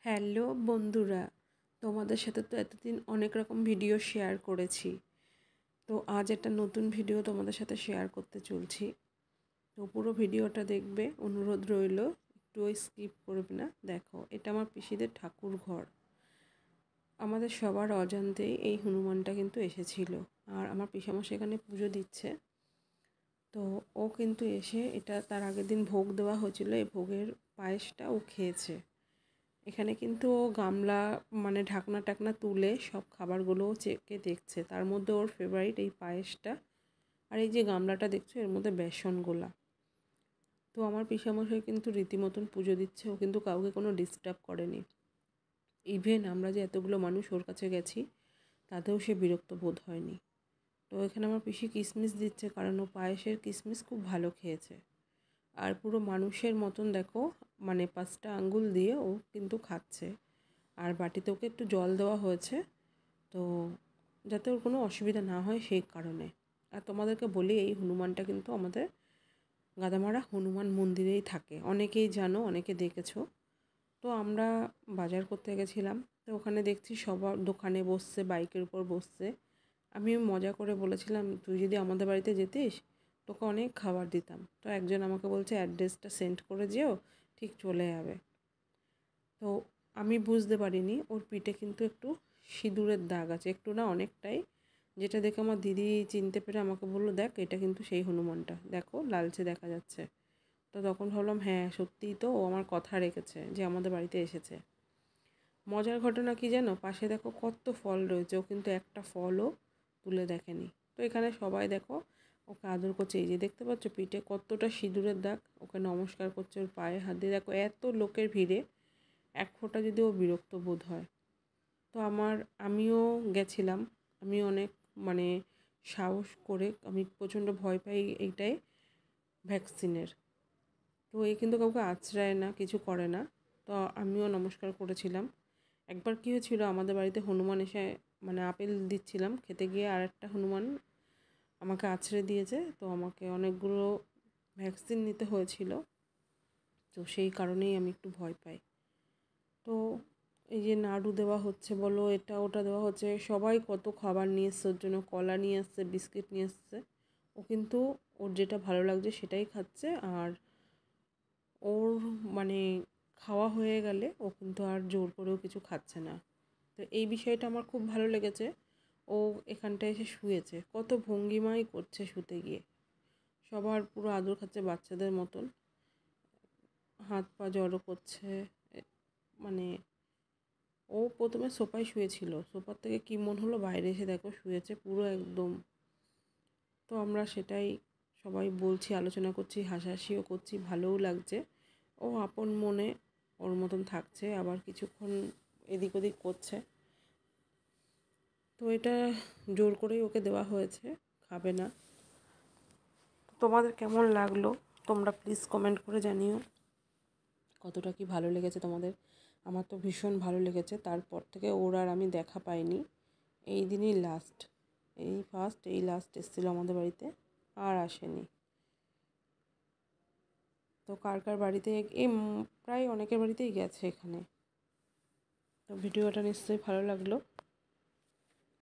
Hello বন্ধুরা, তোমাদের সাথে তো এতদিন অনেক রকম ভিডিও শেয়ার করেছি। তো আজ একটা নতুন ভিডিও তোমাদের সাথে শেয়ার করতে চলছি। তো পুরো ভিডিওটা দেখবে, অনুরোধ রইল, একটুও স্কিপ করবে না। দেখো, এটা আমার পিসিদের ঠাকুর ঘর। আমাদের সবার অজান্তেই এই হনুমানটা কিন্তু এসেছিল, আর আমার পিসামশাই এখানে পুজো দিচ্ছে। তো ও কিন্তু এসে এটা তার আগের দিন ভোগ দেওয়া হয়েছিল, এই ভোগের পায়েসটা ও খেয়েছে। এখানে কিন্তু ও গামলা মানে ঢাকনা টাকনা তুলে সব খাবারগুলোও চেকে দেখছে, তার মধ্যে ওর ফেভারিট এই পায়েসটা। আর এই যে গামলাটা দেখছো, এর মধ্যে বেসন গোলা। তো আমার পিসামশাই কিন্তু রীতিমতন পুজো দিচ্ছে, ও কিন্তু কাউকে কোনো ডিস্টার্ব করেনি। ইভেন আমরা যে এতগুলো মানুষ ওর কাছে গেছি, তাতেও সে বিরক্ত বোধ হয়নি। তো এখানে আমার পিসি কিশমিশ দিচ্ছে, কারণ ও পায়েসের কিশমিশ খুব ভালো খেয়েছে। আর পুরো মানুষের মতন দেখো, মানে 5টা আঙ্গুল দিয়ে ও কিন্তু খাচ্ছে। আর বাটিতে ওকে একটু জল দেওয়া হয়েছে, তো যাতে ওর কোনো অসুবিধা না হয় সেই কারণে। আর তোমাদেরকে বলি, এই হনুমানটা কিন্তু আমাদের গাদামারা হনুমান মন্দিরেই থাকে। অনেকেই জানো, অনেকে দেখেছো। তো আমরা বাজার করতে গেছিলাম, তো ওখানে দেখছি সবার দোকানে বসছে, বাইকের উপর বসছে। আমি মজা করে বলেছিলাম, তুই যদি আমাদের বাড়িতে যেতিস, তোকে অনেক খাবার দিতাম। তো একজন আমাকে বলছে অ্যাড্রেসটা সেন্ড করে যেও, ঠিক চলে যাবে। তো আমি বুঝতে পারিনি ওর পিঠে কিন্তু একটু সিঁদুরের দাগ আছে, একটু না অনেকটাই। যেটা দেখে আমার দিদি চিনতে পেরে আমাকে বললো, দেখ এটা কিন্তু সেই হনুমানটা, দেখো লালচে দেখা যাচ্ছে। তো তখন ভাবলাম হ্যাঁ সত্যিই তো, ও আমার কথা রেখেছে যে আমাদের বাড়িতে এসেছে। মজার ঘটনা কি জানো, পাশে দেখো কত ফল রয়েছে, ও কিন্তু একটা ফলও তুলে দেখেনি। তো এখানে সবাই দেখো ওকে আদর করছে। এই যে দেখতে পাচ্ছ পিঠে কতটা সিঁদুরের দাগ, ওকে নমস্কার করছে ওর পায়ে হাত দিয়ে। দেখো এত লোকের ভিড়ে এক ফোঁটা যদি ও বিরক্ত বোধ হয়। তো আমিও গেছিলাম, আমি অনেক মানে সাহস করে, আমি প্রচণ্ড ভয় পাই এইটাই, ভ্যাকসিনের। তো এই কিন্তু কাউকে আঁচড়ায় না, কিছু করে না। তো আমিও নমস্কার করেছিলাম। একবার কী হয়েছিল, আমাদের বাড়িতে হনুমান এসে মানে আপেল দিচ্ছিলাম খেতে গিয়ে, আর একটা হনুমান আমাকে আঁচড়ে দিয়েছে। তো আমাকে অনেকগুলো ভ্যাকসিন নিতে হয়েছিল, তো সেই কারণেই আমি একটু ভয় পাই। তো এই যে নাড়ু দেওয়া হচ্ছে বলো, এটা ওটা দেওয়া হচ্ছে, সবাই কত খাবার নিয়ে এসছে ওর জন্য, কলা নিয়ে আসছে, বিস্কিট নিয়ে আসছে। ও কিন্তু ওর যেটা ভালো লাগছে সেটাই খাচ্ছে। আর ওর মানে খাওয়া হয়ে গেলে ও কিন্তু আর জোর করেও কিছু খাচ্ছে না। তো এই বিষয়টা আমার খুব ভালো লেগেছে। ও এখানটায় এসে শুয়েছে, কত ভঙ্গিমাই করছে শুতে গিয়ে, সবার পুরো আদর খাচ্ছে বাচ্চাদের মতন, হাত পা জড়ো করছে। মানে ও প্রথমে সোফায় শুয়েছিল, সোফার থেকে কী মন হলো বাইরে এসে দেখো শুয়েছে পুরো একদম। তো আমরা সেটাই সবাই বলছি, আলোচনা করছি, হাসাহাসিও করছি, ভালোও লাগছে। ও আপন মনে ওর মতন থাকছে, আবার কিছুক্ষণ এদিক ওদিক করছে। তো এটা জোর করেই ওকে দেওয়া হয়েছে, খাবে না। তোমাদের কেমন লাগলো তোমরা প্লিজ কমেন্ট করে জানিও, কতটা কি ভালো লেগেছে তোমাদের। আমার তো ভীষণ ভালো লেগেছে। তারপর থেকে ওর আর আমি দেখা পাইনি, এই দিনই লাস্ট, এই লাস্ট এসেছিলো আমাদের বাড়িতে, আর আসেনি। তো কার কার বাড়িতে এই প্রায় অনেকের বাড়িতেই গেছে এখানে। তো ভিডিওটা নিশ্চয়ই ভালো লাগলো।